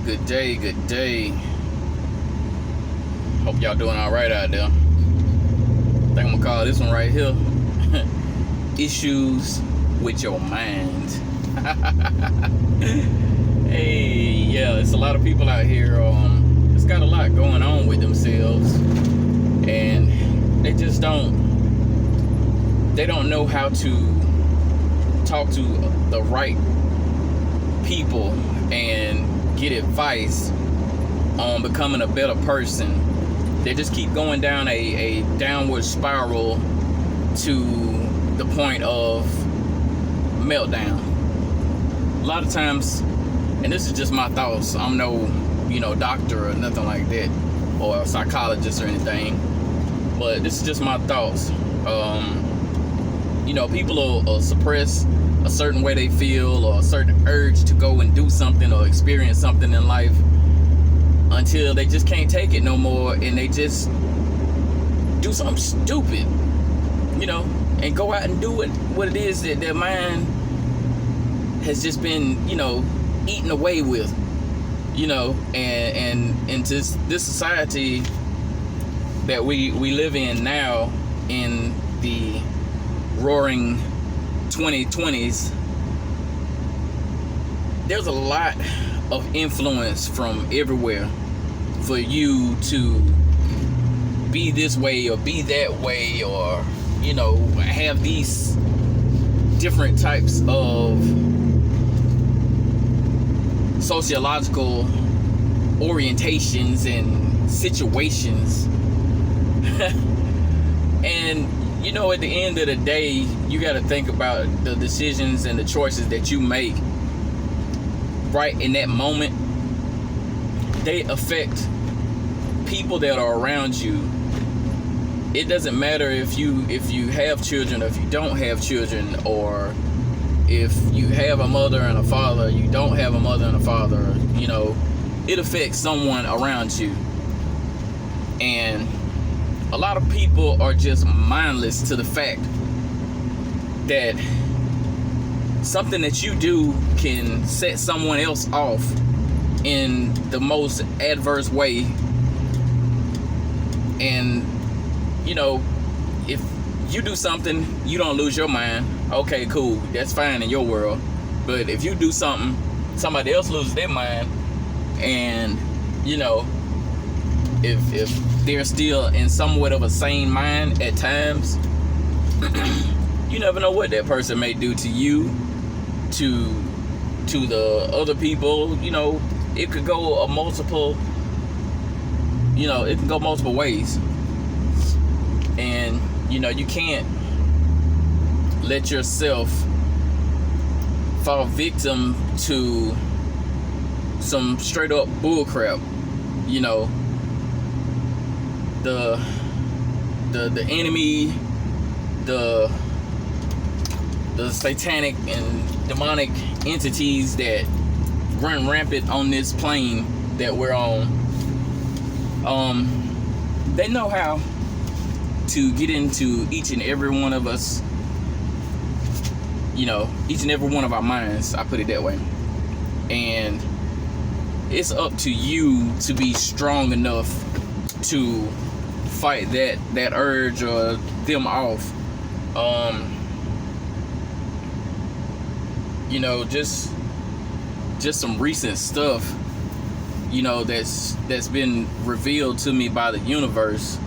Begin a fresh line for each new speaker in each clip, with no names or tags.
Good day, good day. Hope y'all doing alright out there. I think I'm gonna call this one right here Issues with Your Mind. Hey, yeah, it's a lot of people out here it's got a lot going on with themselves, and they just don't know how to talk to the right people and get advice on becoming a better person. They just keep going down a downward spiral to the point of meltdown. A lot of times, and this is just my thoughts, I'm no doctor or nothing like that, or a psychologist or anything, but this is just my thoughts. People will suppress a certain way they feel or a certain urge to go and do something or experience something in life until they just can't take it no more, and they just do something stupid, and go out and do what it is that their mind has just been, eaten away with, and in this society that we live in now, in the roaring 2020s, there's a lot of influence from everywhere for you to be this way or be that way, or have these different types of sociological orientations and situations. And at the end of the day, you got to think about the decisions and the choices that you make right in that moment. They affect people that are around you. It doesn't matter if you have children or if you don't have children, or if you have a mother and a father, you don't have a mother and a father. It affects someone around you. And a lot of people are just mindless to the fact that something that you do can set someone else off in the most adverse way. And if you do something, you don't lose your mind. Okay, cool, that's fine in your world. But if you do something, somebody else loses their mind. And if they're still in somewhat of a sane mind at times, you never know what that person may do to you, to the other people. It could go multiple ways. And you can't let yourself fall victim to some straight up bullcrap. The enemy, the satanic and demonic entities that run rampant on this plane that we're on, they know how to get into each and every one of us, each and every one of our minds, I put it that way. And it's up to you to be strong enough to fight that urge or them off. Just some recent stuff, that's been revealed to me by the universe.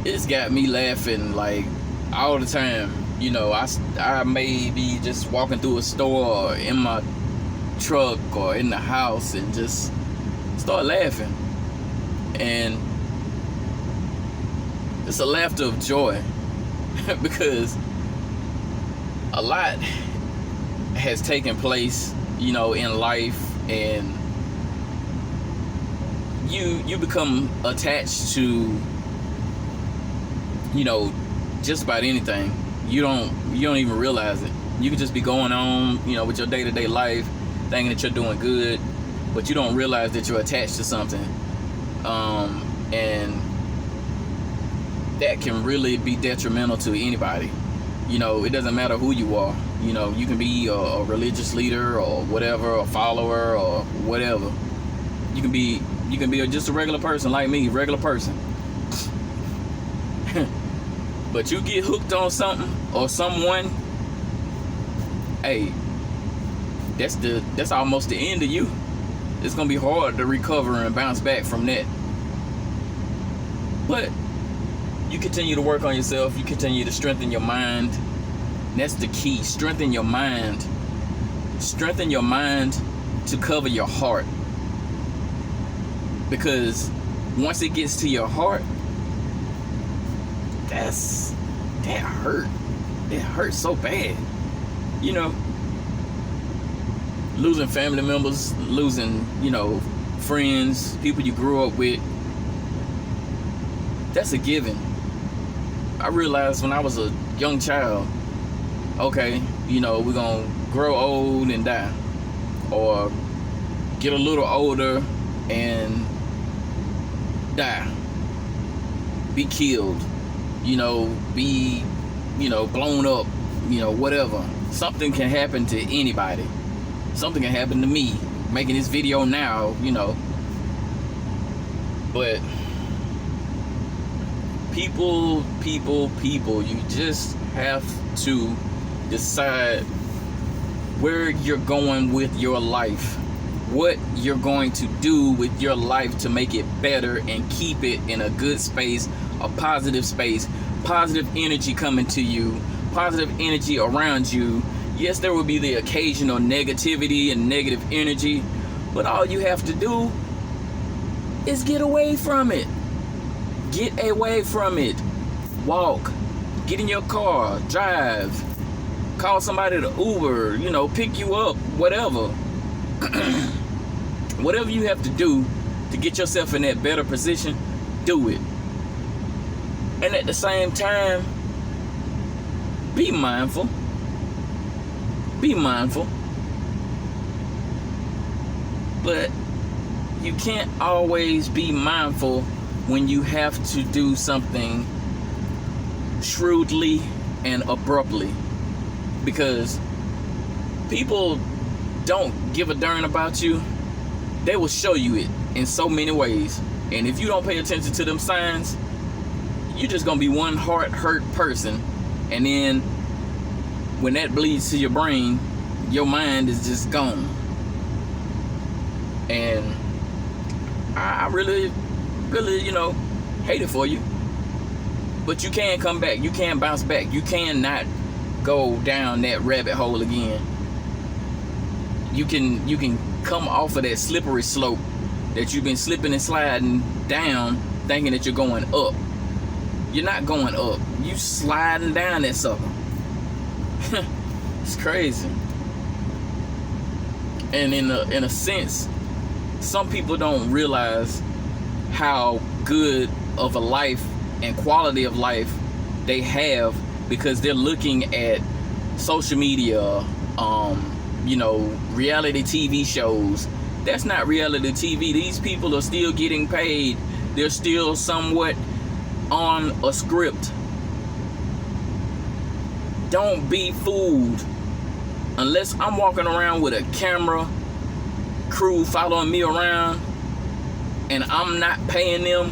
It's got me laughing like all the time. I may be just walking through a store or in my truck or in the house and just start laughing. And it's a laughter of joy because a lot has taken place, in life, and you become attached to, just about anything. You don't even realize it. You can just be going on, with your day-to-day life, thinking that you're doing good, but you don't realize that you're attached to something. And that can really be detrimental to anybody. It doesn't matter who you are. You know, you can be a religious leader or whatever, a follower or whatever. You can be just a regular person like me, regular person. But you get hooked on something or someone, hey, that's almost the end of you. It's gonna be hard to recover and bounce back from that. But you continue to work on yourself. You continue to strengthen your mind. That's the key. Strengthen your mind. Strengthen your mind to cover your heart. Because once it gets to your heart, that hurt. It hurts so bad. You know, losing family members, losing, you know, friends, people you grew up with. That's a given. I realized when I was a young child, okay, you know, we're gonna grow old and die, or get a little older and die, be killed, you know, be, you know, blown up, you know, whatever. Something can happen to anybody. Something can happen to me making this video now, you know. But people, you just have to decide where you're going with your life, what you're going to do with your life to make it better and keep it in a good space, a positive space, positive energy coming to you, positive energy around you. Yes, there will be the occasional negativity and negative energy, but all you have to do is get away from it. Get away from it. Walk. Get in your car. Drive. Call somebody to Uber. You know, pick you up. Whatever. Whatever you have to do to get yourself in that better position, do it. And at the same time, be mindful. Be mindful. But you can't always be mindful when you have to do something shrewdly and abruptly, because people don't give a darn about you. They will show you it in so many ways, and if you don't pay attention to them signs, you're just gonna be one hurt person, and then when that bleeds to your brain, your mind is just gone. And I really, you know, hate it for you. But you can come back. You can bounce back. You cannot go down that rabbit hole again. You can come off of that slippery slope that you've been slipping and sliding down, thinking that you're going up. You're not going up. You sliding down that sucker. It's crazy. And in a sense, some people don't realize how good of a life and quality of life they have because they're looking at social media, you know, reality TV shows. That's not reality TV. These people are still getting paid. They're still somewhat on a script. Don't be fooled. Unless I'm walking around with a camera crew following me around and I'm not paying them,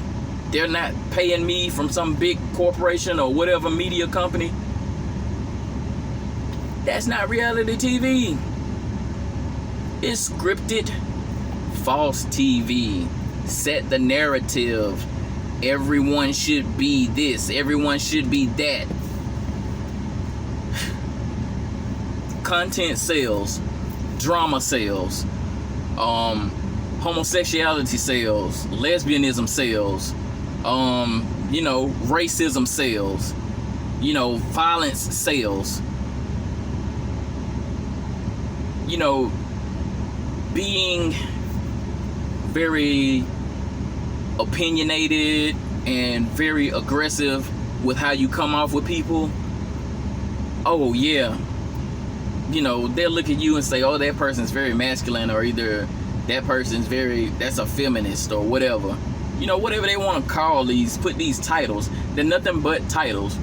they're not paying me from some big corporation or whatever media company, that's not reality TV. It's scripted, false TV. Set the narrative. Everyone should be this, everyone should be that. Content sales, drama sales, homosexuality sales, lesbianism sales, you know, racism sales, you know, violence sales, you know, being very opinionated and very aggressive with how you come off with people. Oh yeah, you know, they'll look at you and say, oh, that person's very masculine, or either that person's that's a feminist or whatever. You know, whatever they want to call these, put these titles. They're nothing but titles.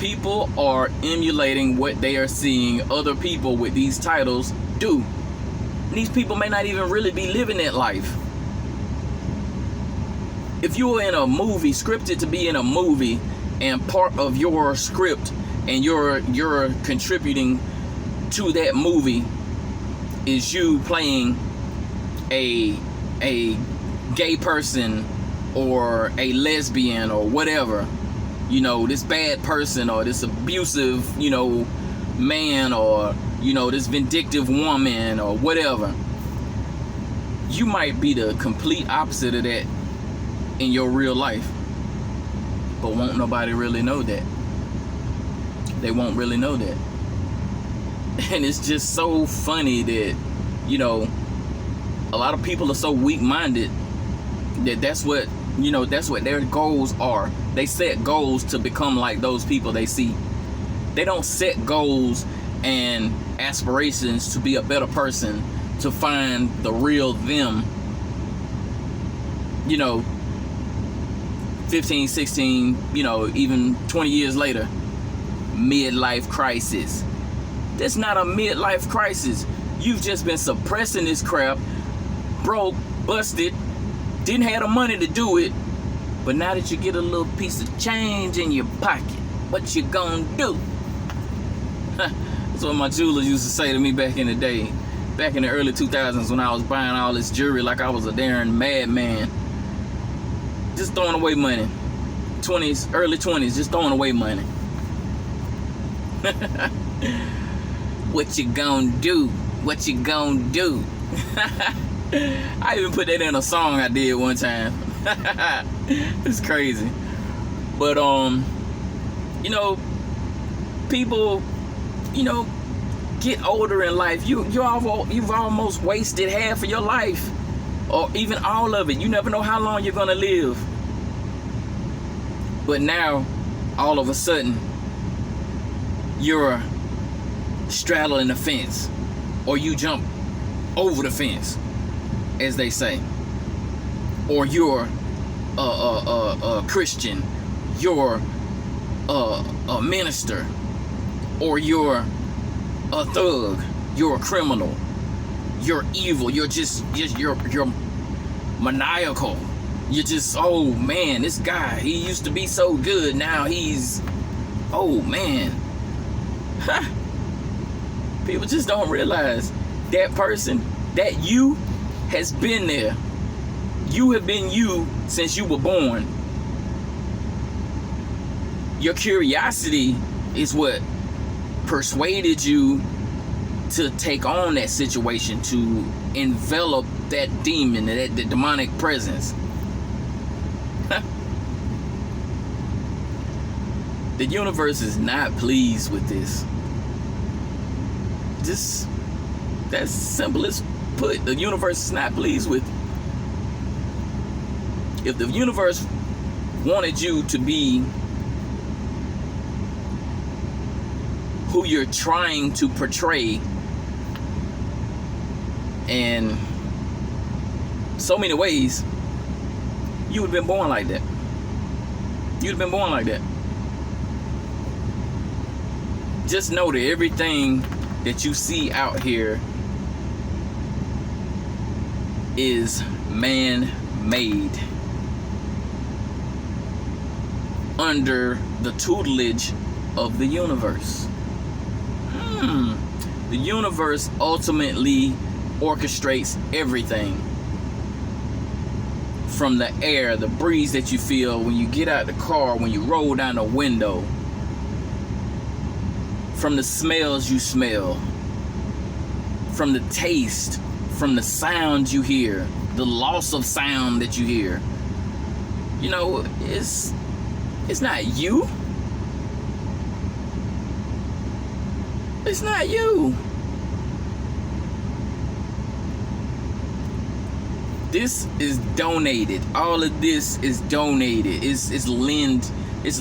People are emulating what they are seeing other people with these titles do. And these people may not even really be living that life. If you were in a movie, scripted to be in a movie, and part of your script and you're contributing to that movie is you playing a gay person or a lesbian or whatever, you know, this bad person or this abusive, you know, man, or, you know, this vindictive woman or whatever, you might be the complete opposite of that in your real life. But won't nobody really know that. They won't really know that. And it's just so funny that, you know, a lot of people are so weak-minded that that's what, you know, that's what their goals are. They set goals to become like those people they see. They don't set goals and aspirations to be a better person, to find the real them, you know, 15, 16, you know, even 20 years later. Midlife crisis. That's not a midlife crisis. You've just been suppressing this crap, broke, busted, didn't have the money to do it, but now that you get a little piece of change in your pocket, what you gonna do? That's what my jeweler used to say to me back in the day, back in the early 2000s, when I was buying all this jewelry like I was a darn madman. Just throwing away money. 20s, early 20s, just throwing away money. What you gonna do? What you gonna do? I even put that in a song I did one time. It's crazy. But you know, people, you know, get older in life. You've almost wasted half of your life, or even all of it. You never know how long you're gonna live. But now, all of a sudden, you're straddling the fence, or you jump over the fence, as they say, or you're a Christian, you're a minister, or you're a thug, you're a criminal, you're evil, you're maniacal. You're just, oh man, this guy, he used to be so good, now he's, oh man. People just don't realize that person, that you, has been there. You have been you since you were born. Your curiosity is what persuaded you to take on that situation, to envelop that demon, that demonic presence. The universe is not pleased with this. Just, that's simple as put. The universe is not pleased with it. If the universe wanted you to be who you're trying to portray, in so many ways, you would have been born like that. You'd have been born like that. Just know that everything that you see out here is man-made, under the tutelage of the universe. The universe ultimately orchestrates everything. From the air, the breeze that you feel when you get out the car, when you roll down the window, from the smells you smell, from the taste, from the sounds you hear, the loss of sound that you hear. You know, it's not you. It's not you. This is donated. All of this is donated. It's lent. It's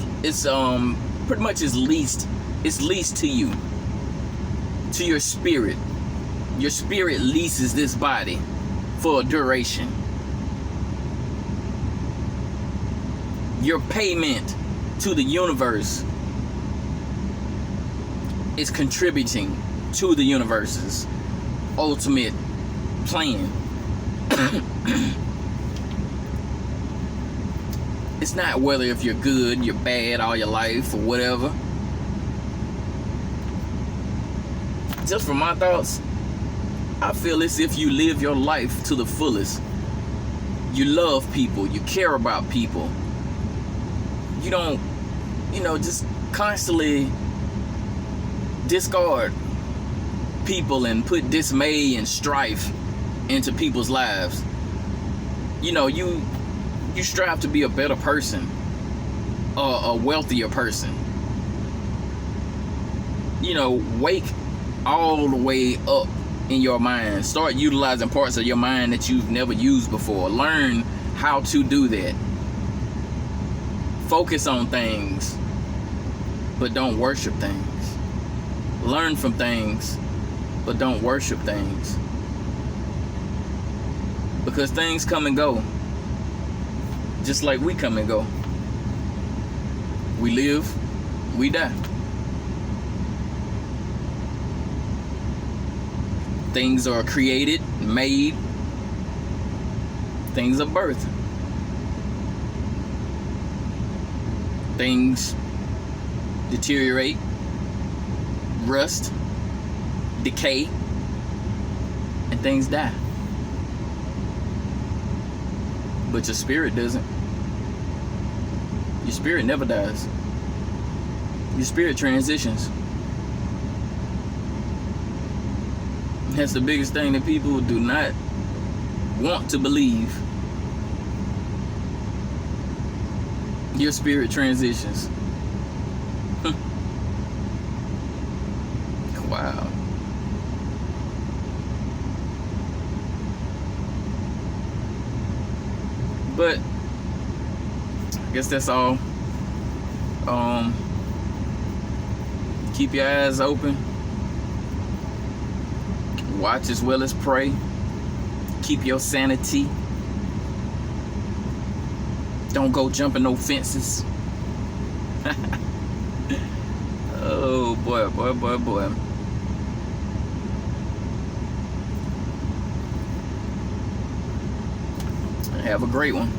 pretty much is leased. It's leased to you, to your spirit. Your spirit leases this body for a duration. Your payment to the universe is contributing to the universe's ultimate plan. It's not whether if you're good, you're bad all your life or whatever. Just from my thoughts, I feel as if you live your life to the fullest. You love people, you care about people. You don't, just constantly discard people and put dismay and strife into people's lives. You strive to be a better person, a wealthier person. Wake all the way up in your mind. Start utilizing parts of your mind that you've never used before. Learn how to do that. Focus on things, but don't worship things. Learn from things, but don't worship things. Because things come and go, just like we come and go. We live, we die. Things are created, made. Things are birthed. Things deteriorate, rust, decay, and things die. But your spirit doesn't. Your spirit never dies. Your spirit transitions. That's the biggest thing that people do not want to believe. Your spirit transitions. Wow. But I guess that's all. Keep your eyes open. Watch as well as pray. Keep your sanity. Don't go jumping no fences. Oh boy. Have a great one.